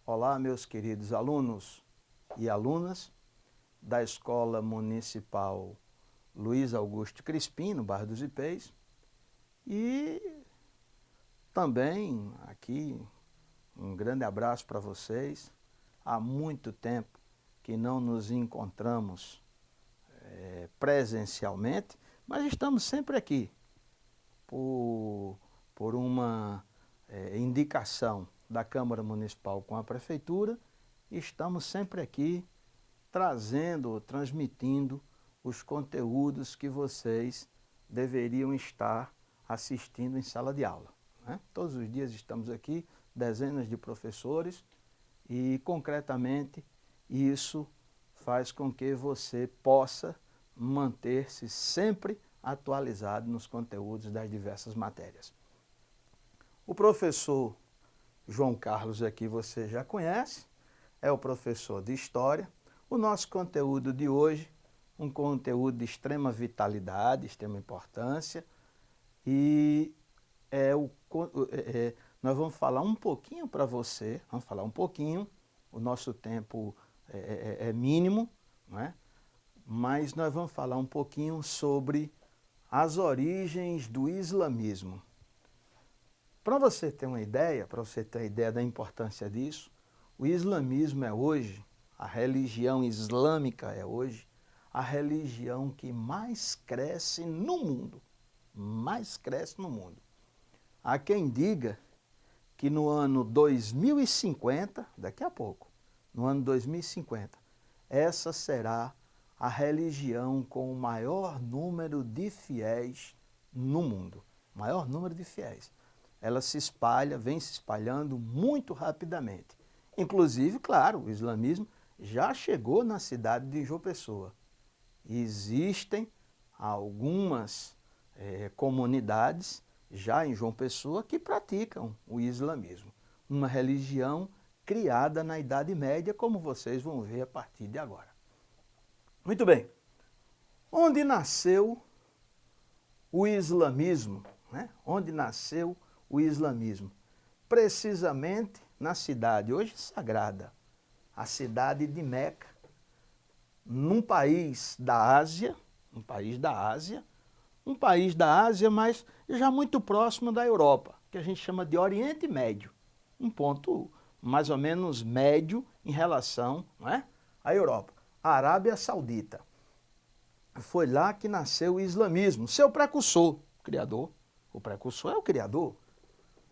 Olá, meus queridos alunos e alunas da Escola Municipal Luiz Augusto Crispim, no bairro dos Ipês, e também aqui um grande abraço para vocês. Há muito tempo que não nos encontramos presencialmente, mas estamos sempre aqui por uma indicação da Câmara Municipal com a Prefeitura. Estamos sempre aqui trazendo, transmitindo os conteúdos que vocês deveriam estar assistindo em sala de aula, né? Todos os dias estamos aqui, dezenas de professores, e concretamente isso faz com que você possa manter-se sempre atualizado nos conteúdos das diversas matérias. O professor João Carlos aqui você já conhece, é o professor de História. O nosso conteúdo de hoje, um conteúdo de extrema vitalidade, extrema importância, e nós vamos falar um pouquinho para você, o nosso tempo é mínimo, não é? Mas nós vamos falar um pouquinho sobre as origens do islamismo. Para você ter uma ideia, da importância disso, o islamismo é hoje, a religião islâmica é hoje, a religião que mais cresce no mundo. Mais cresce no mundo. Há quem diga que no ano 2050, daqui a pouco, no ano 2050, essa será a religião com o maior número de fiéis no mundo. Maior número de fiéis. Ela se espalha, vem se espalhando muito rapidamente. Inclusive, claro, o islamismo já chegou na cidade de João Pessoa. Existem algumas comunidades já em João Pessoa que praticam o islamismo. Uma religião criada na Idade Média, como vocês vão ver a partir de agora. Muito bem. Onde nasceu o islamismo, né? Onde nasceu o islamismo? Precisamente na cidade, hoje sagrada, a cidade de Meca, num país da Ásia, mas já muito próximo da Europa, que a gente chama de Oriente Médio, um ponto mais ou menos médio em relação, não é, à Europa, a Arábia Saudita. Foi lá que nasceu o islamismo, seu precursor, criador, o precursor é o criador,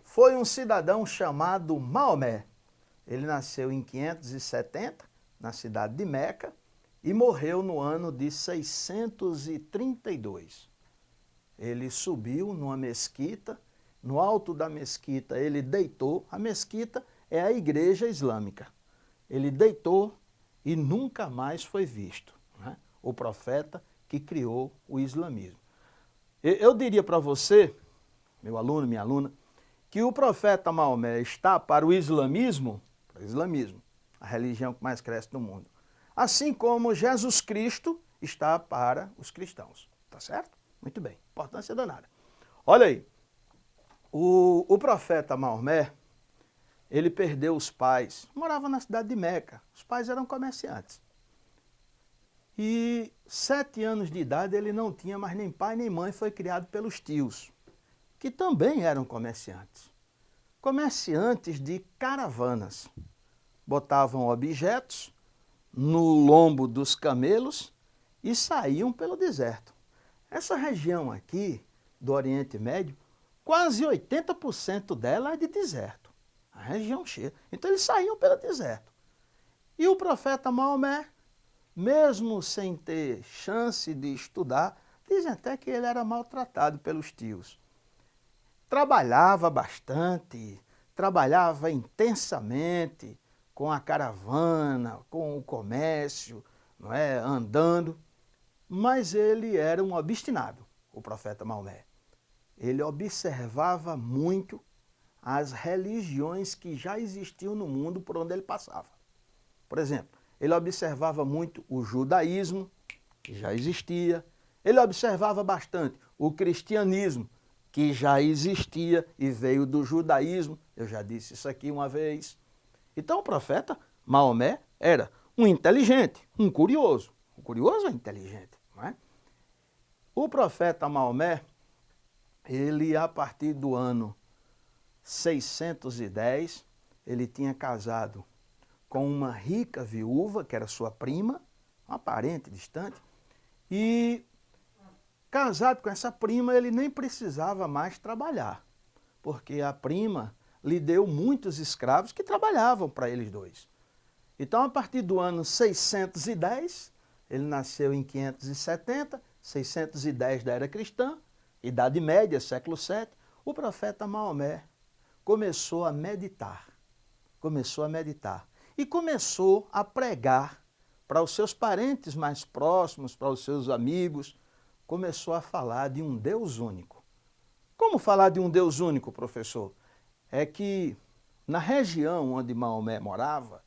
foi um cidadão chamado Maomé. Ele nasceu em 570, na cidade de Meca, e morreu no ano de 632. Ele subiu numa mesquita, no alto da mesquita ele deitou, a mesquita é a igreja islâmica. Ele deitou e nunca mais foi visto, né? O profeta que criou o islamismo. Eu diria para você, meu aluno, minha aluna, que o profeta Maomé está para o islamismo, a religião que mais cresce no mundo, assim como Jesus Cristo está para os cristãos, tá certo? Muito bem, importância danada. Olha aí, o profeta Maomé, ele perdeu os pais, morava na cidade de Meca, os pais eram comerciantes. E 7 anos de idade ele não tinha mais nem pai nem mãe, foi criado pelos tios, que também eram comerciantes. Comerciantes de caravanas. Botavam objetos no lombo dos camelos e saíam pelo deserto. Essa região aqui do Oriente Médio, quase 80% dela é de deserto. A região cheia. Então eles saíam pelo deserto. E o profeta Maomé, mesmo sem ter chance de estudar, dizem até que ele era maltratado pelos tios. Trabalhava bastante, trabalhava intensamente com a caravana, com o comércio, não é, andando, mas ele era um obstinado, o profeta Maomé. Ele observava muito as religiões que já existiam no mundo por onde ele passava. Por exemplo, ele observava muito o judaísmo, que já existia, ele observava bastante o cristianismo, que já existia e veio do judaísmo, eu já disse isso aqui uma vez. Então o profeta Maomé era um inteligente, um curioso. O curioso é inteligente, não é? O profeta Maomé, ele a partir do ano 610, ele tinha casado com uma rica viúva, que era sua prima, uma parente distante, e casado com essa prima, ele nem precisava mais trabalhar, porque a prima lhe deu muitos escravos que trabalhavam para eles dois. Então, a partir do ano 610, ele nasceu em 570, 610 da era cristã, Idade Média, século VII, o profeta Maomé começou a meditar, e começou a pregar para os seus parentes mais próximos, para os seus amigos, começou a falar de um Deus único. Como falar de um Deus único, professor? É que na região onde Maomé morava,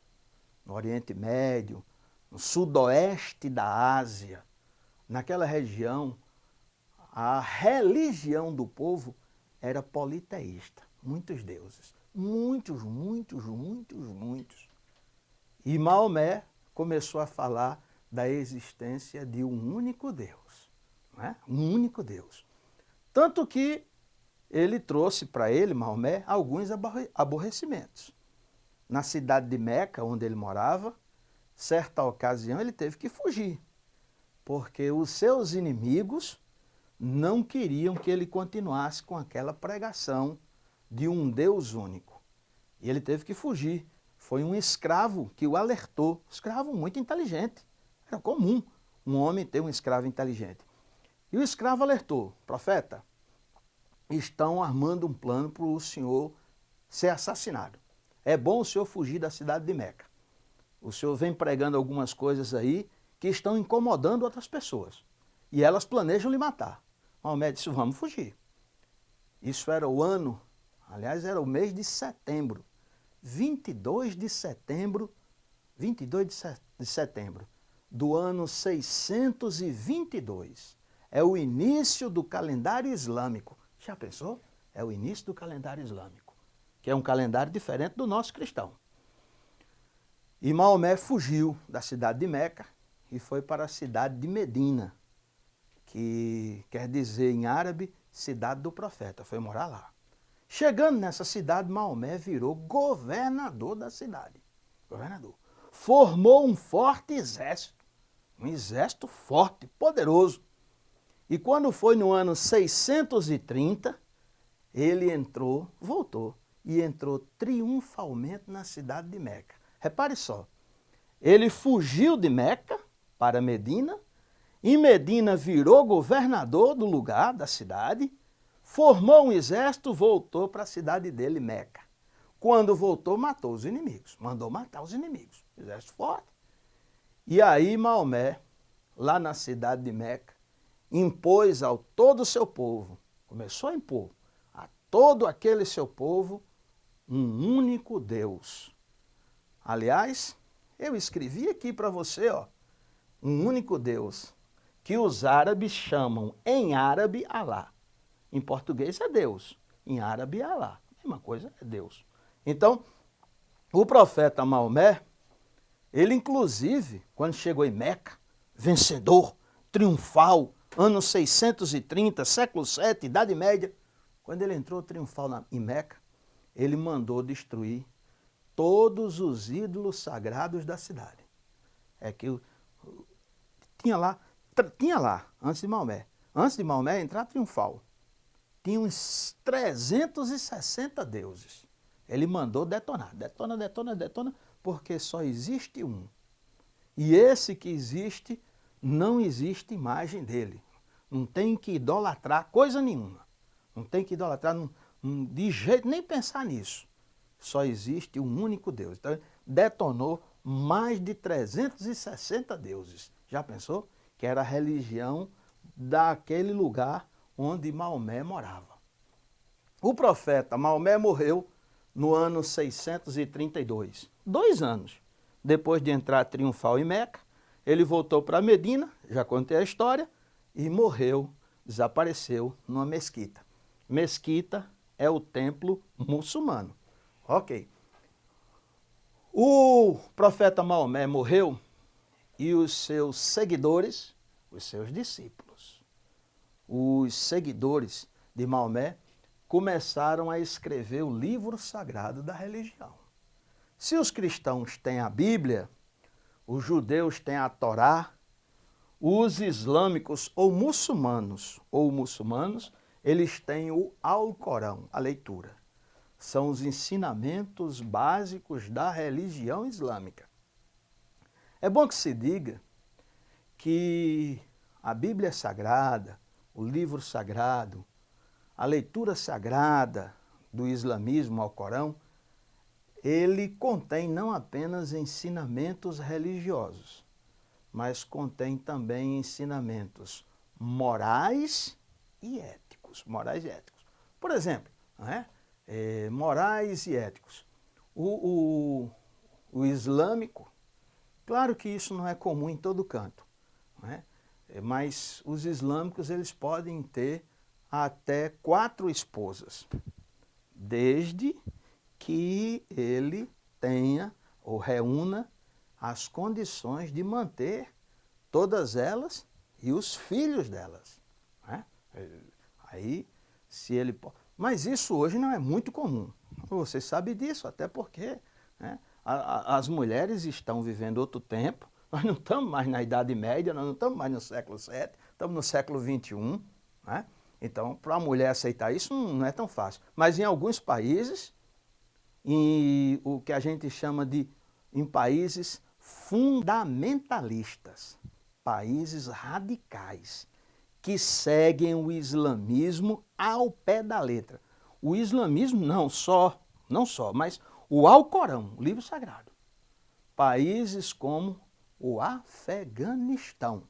no Oriente Médio, no sudoeste da Ásia, naquela região, a religião do povo era politeísta, muitos deuses, muitos. E Maomé começou a falar da existência de um único Deus, né? Um único Deus. Tanto que ele trouxe para ele, Maomé, alguns aborrecimentos. Na cidade de Meca, onde ele morava, certa ocasião ele teve que fugir, porque os seus inimigos não queriam que ele continuasse com aquela pregação de um Deus único. E ele teve que fugir. Foi um escravo que o alertou, escravo muito inteligente. Era comum um homem ter um escravo inteligente. E o escravo alertou: profeta, estão armando um plano para o senhor ser assassinado. É bom o senhor fugir da cidade de Meca. O senhor vem pregando algumas coisas aí que estão incomodando outras pessoas. E elas planejam lhe matar. Maomé disse: vamos fugir. Isso era o ano, aliás, era o mês de setembro. 22 de setembro do ano 622. É o início do calendário islâmico. Já pensou? É o início do calendário islâmico, que é um calendário diferente do nosso cristão. E Maomé fugiu da cidade de Meca e foi para a cidade de Medina, que quer dizer em árabe, cidade do profeta. Foi morar lá. Chegando nessa cidade, Maomé virou governador da cidade. Governador. Formou um forte exército. Um exército forte, poderoso. E quando foi no ano 630, ele voltou e entrou triunfalmente na cidade de Meca. Repare só, ele fugiu de Meca para Medina, em Medina virou governador do lugar, da cidade, formou um exército, voltou para a cidade dele, Meca. Quando voltou, matou os inimigos, mandou matar os inimigos, exército forte. E aí Maomé, lá na cidade de Meca, impôs ao todo o seu povo, começou a impor a todo aquele seu povo um único Deus. Aliás, eu escrevi aqui para você, ó, um único Deus, que os árabes chamam em árabe Alá. Em português é Deus, em árabe é Alá. A mesma coisa é Deus. Então, o profeta Maomé, ele inclusive, quando chegou em Meca, vencedor, triunfal, ano 630, século VII, Idade Média, quando ele entrou triunfal em Meca, ele mandou destruir todos os ídolos sagrados da cidade. É que tinha lá, antes de Maomé entrar triunfal, tinha uns 360 deuses. Ele mandou detonar, detona, porque só existe um. E esse que existe, não existe imagem dele. Não tem que idolatrar coisa nenhuma. Não tem que idolatrar de jeito, nem pensar nisso. Só existe um único Deus. Então, detonou mais de 360 deuses. Já pensou? Que era a religião daquele lugar onde Maomé morava. O profeta Maomé morreu no ano 632. 2 anos depois de entrar triunfal em Meca, ele voltou para Medina, já contei a história, e morreu, desapareceu numa mesquita. Mesquita é o templo muçulmano. Ok. O profeta Maomé morreu e os seus seguidores, os seus discípulos, os seguidores de Maomé começaram a escrever o livro sagrado da religião. Se os cristãos têm a Bíblia, os judeus têm a Torá, os islâmicos ou muçulmanos, eles têm o Alcorão, a leitura. São os ensinamentos básicos da religião islâmica. É bom que se diga que a Bíblia Sagrada, o livro sagrado, a leitura sagrada do islamismo, Alcorão, ele contém não apenas ensinamentos religiosos, mas contém também ensinamentos morais e éticos. Por exemplo, morais e éticos. O islâmico, claro que isso não é comum em todo canto, mas os islâmicos eles podem ter até 4 esposas, desde que ele tenha ou reúna as condições de manter todas elas e os filhos delas. Aí, se ele pode. Mas isso hoje não é muito comum. Você sabe disso, até porque as mulheres estão vivendo outro tempo. Nós não estamos mais na Idade Média, nós não estamos mais no século VII, estamos no século XXI. Então, para a mulher aceitar isso não é tão fácil. Mas em alguns países, em o que a gente chama de em países fundamentalistas, países radicais, que seguem o islamismo ao pé da letra. O islamismo não só, mas o Alcorão, o livro sagrado. Países como o Afeganistão,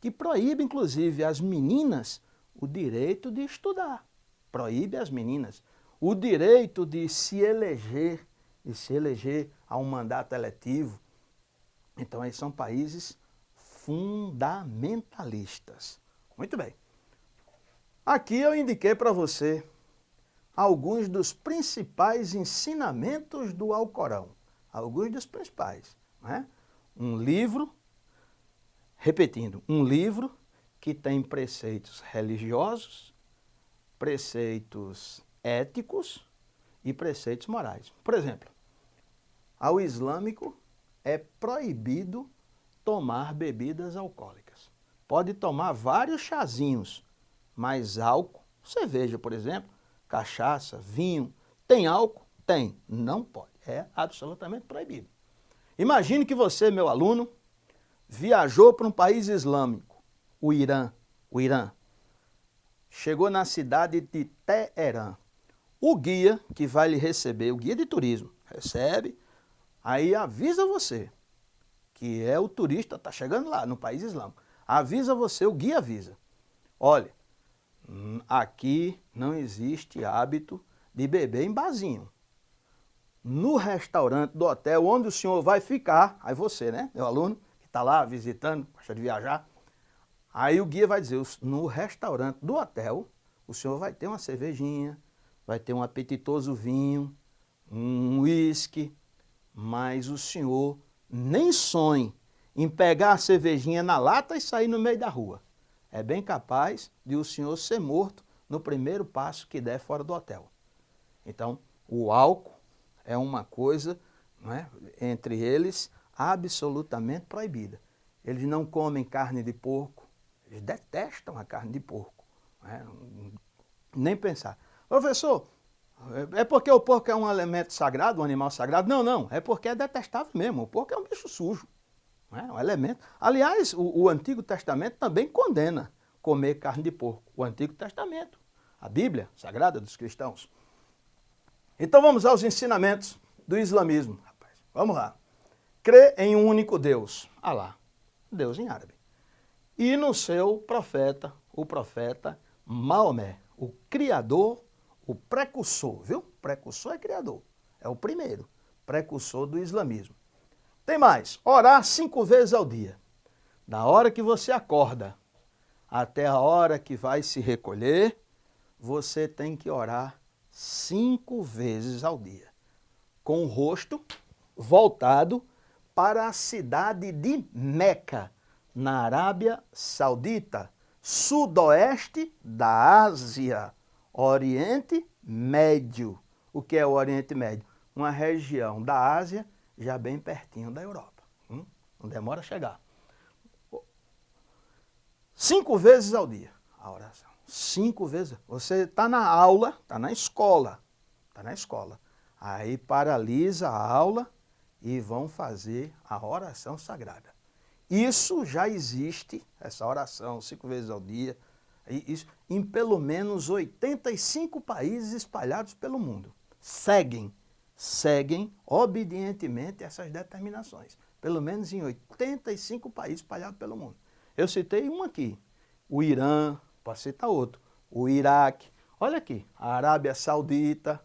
que proíbe inclusive as meninas o direito de estudar. Proíbe as meninas o direito de se eleger a um mandato eletivo. Então, esses são países fundamentalistas. Muito bem. Aqui eu indiquei para você alguns dos principais ensinamentos do Alcorão. Alguns dos principais. Um livro, repetindo, um livro que tem preceitos religiosos, preceitos éticos e preceitos morais. Por exemplo, ao islâmico é proibido tomar bebidas alcoólicas. Pode tomar vários chazinhos, mas álcool, cerveja, por exemplo, cachaça, vinho, tem álcool? Tem, não pode. É absolutamente proibido. Imagine que você, meu aluno, viajou para um país islâmico, o Irã. Chegou na cidade de Teherã. O guia que vai lhe receber, o guia de turismo, recebe, aí avisa você, que é o turista, está chegando lá no país islâmico. Avisa você, o guia avisa. Olha, aqui não existe hábito de beber em barzinho. No restaurante do hotel onde o senhor vai ficar, aí você, meu aluno, que está lá visitando, gosta de viajar, aí o guia vai dizer, no restaurante do hotel, o senhor vai ter uma cervejinha, vai ter um apetitoso vinho, um uísque, mas o senhor nem sonhe em pegar a cervejinha na lata e sair no meio da rua. É bem capaz de o senhor ser morto no primeiro passo que der fora do hotel. Então, o álcool é uma coisa, entre eles, absolutamente proibida. Eles não comem carne de porco, eles detestam a carne de porco. Nem pensar. Professor, é porque o porco é um elemento sagrado, um animal sagrado? Não, é porque é detestável mesmo. O porco é um bicho sujo, um elemento. Aliás, o Antigo Testamento também condena comer carne de porco. O Antigo Testamento, a Bíblia Sagrada dos cristãos. Então vamos aos ensinamentos do islamismo. Vamos lá. Crê em um único Deus, Alá, Deus em árabe. E no seu profeta, o profeta Maomé, o criador, o precursor, viu? Precursor é criador, é o primeiro, precursor do islamismo. Tem mais, orar 5 vezes ao dia. Da hora que você acorda até a hora que vai se recolher, você tem que orar 5 vezes ao dia. Com o rosto voltado para a cidade de Meca, na Arábia Saudita, sudoeste da Ásia, Oriente Médio. O que é o Oriente Médio? Uma região da Ásia já bem pertinho da Europa. Não demora a chegar. 5 vezes ao dia a oração. 5 vezes. Você está na aula, está na escola. Está na escola. Aí paralisa a aula e vão fazer a oração sagrada. Isso já existe, essa oração 5 vezes ao dia, isso, em pelo menos 85 países espalhados pelo mundo. Seguem obedientemente essas determinações. Pelo menos em 85 países espalhados pelo mundo. Eu citei um aqui, o Irã, posso citar outro, o Iraque, olha aqui, a Arábia Saudita,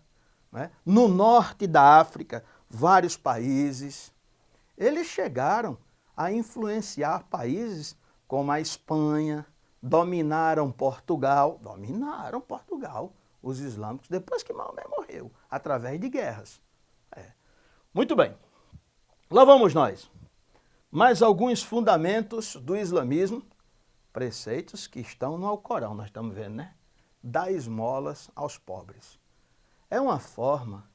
né? No norte da África, vários países. Eles chegaram a influenciar países como a Espanha, dominaram Portugal, os islâmicos, depois que Maomé morreu, através de guerras. Muito bem, lá vamos nós. Mais alguns fundamentos do islamismo, preceitos que estão no Alcorão, nós estamos vendo, né? Dar esmolas aos pobres. É uma forma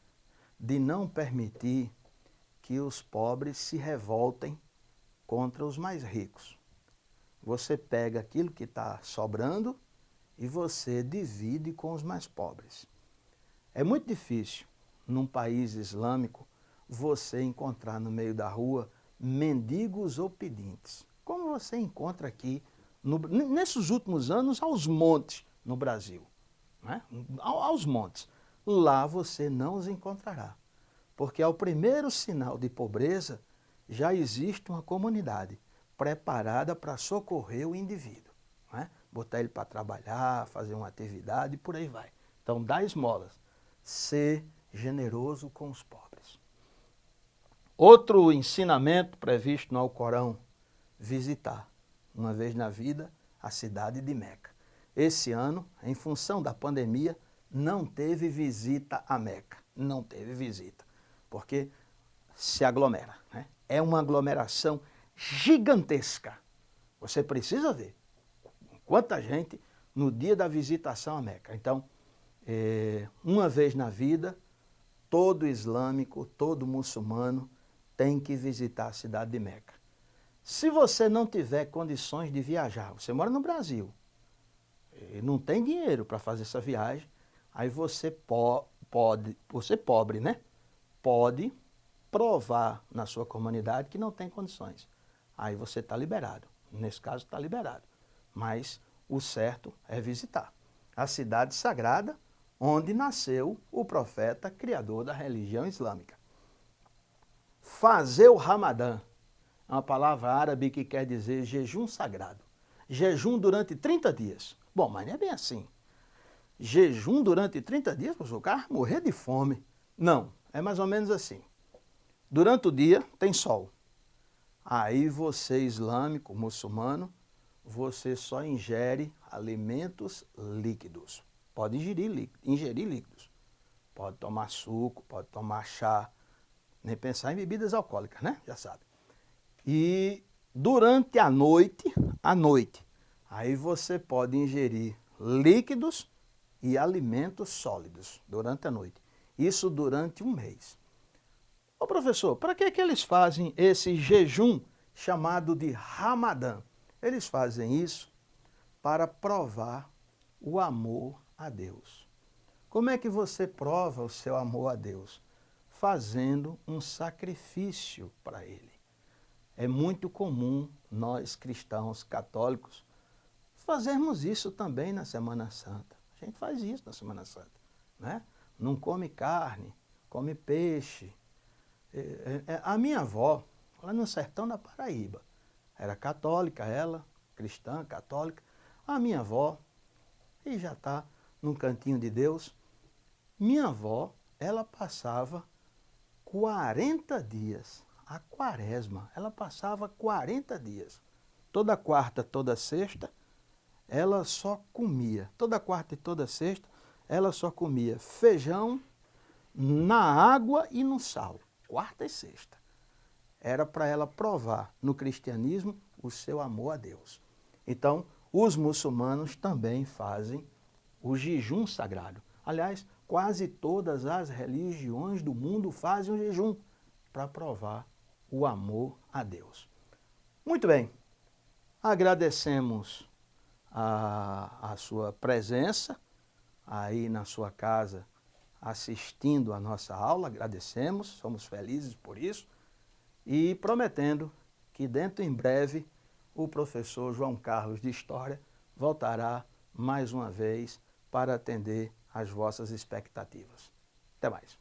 de não permitir que os pobres se revoltem contra os mais ricos. Você pega aquilo que está sobrando e você divide com os mais pobres. É muito difícil, num país islâmico, você encontrar no meio da rua mendigos ou pedintes, como você encontra aqui, nesses últimos anos, aos montes no Brasil. Né? Aos montes. Lá você não os encontrará, porque ao primeiro sinal de pobreza já existe uma comunidade preparada para socorrer o indivíduo. Né? Botar ele para trabalhar, fazer uma atividade e por aí vai. Então dá esmolas, ser generoso com os pobres. Outro ensinamento previsto no Alcorão, visitar, uma vez na vida, a cidade de Meca. Esse ano, em função da pandemia, não teve visita a Meca. Não teve visita, porque se aglomera. Né? É uma aglomeração gigantesca. Você precisa ver quanta gente no dia da visitação a Meca. Então, uma vez na vida, todo islâmico, todo muçulmano tem que visitar a cidade de Meca. Se você não tiver condições de viajar, você mora no Brasil, e não tem dinheiro para fazer essa viagem, aí você você pobre, né? Pode provar na sua comunidade que não tem condições. Aí você está liberado. Nesse caso está liberado. Mas o certo é visitar a cidade sagrada onde nasceu o profeta criador da religião islâmica. Fazer o Ramadã é uma palavra árabe que quer dizer jejum sagrado. Jejum durante 30 dias. Bom, mas não é bem assim. Jejum durante 30 dias, o cara morrer de fome. Não, é mais ou menos assim. Durante o dia tem sol. Aí você, islâmico, muçulmano, você só ingere alimentos líquidos. Pode ingerir líquidos. Pode tomar suco, pode tomar chá, nem pensar em bebidas alcoólicas, né? Já sabe. E durante a noite, aí você pode ingerir líquidos e alimentos sólidos durante a noite. Isso durante um mês. Ô professor, para que eles fazem esse jejum chamado de Ramadã? Eles fazem isso para provar o amor a Deus. Como é que você prova o seu amor a Deus? Fazendo um sacrifício para Ele. É muito comum nós, cristãos católicos, fazermos isso também na Semana Santa. A gente faz isso na Semana Santa. Né? Não come carne, come peixe. A minha avó, lá no sertão da Paraíba, era católica, ela, cristã, católica. A minha avó, e já está num cantinho de Deus, minha avó, ela passava 40 dias, a quaresma, ela passava 40 dias. Toda quarta, toda sexta, ela só comia, toda quarta e toda sexta, ela só comia feijão na água e no sal. quarta e sexta. Era para ela provar no cristianismo o seu amor a Deus. Então, os muçulmanos também fazem o jejum sagrado. Aliás, quase todas as religiões do mundo fazem o jejum para provar o amor a Deus. Muito bem, agradecemos a sua presença aí na sua casa assistindo a nossa aula, agradecemos, somos felizes por isso e prometendo que dentro em breve o professor João Carlos de História voltará mais uma vez para atender às vossas expectativas. Até mais.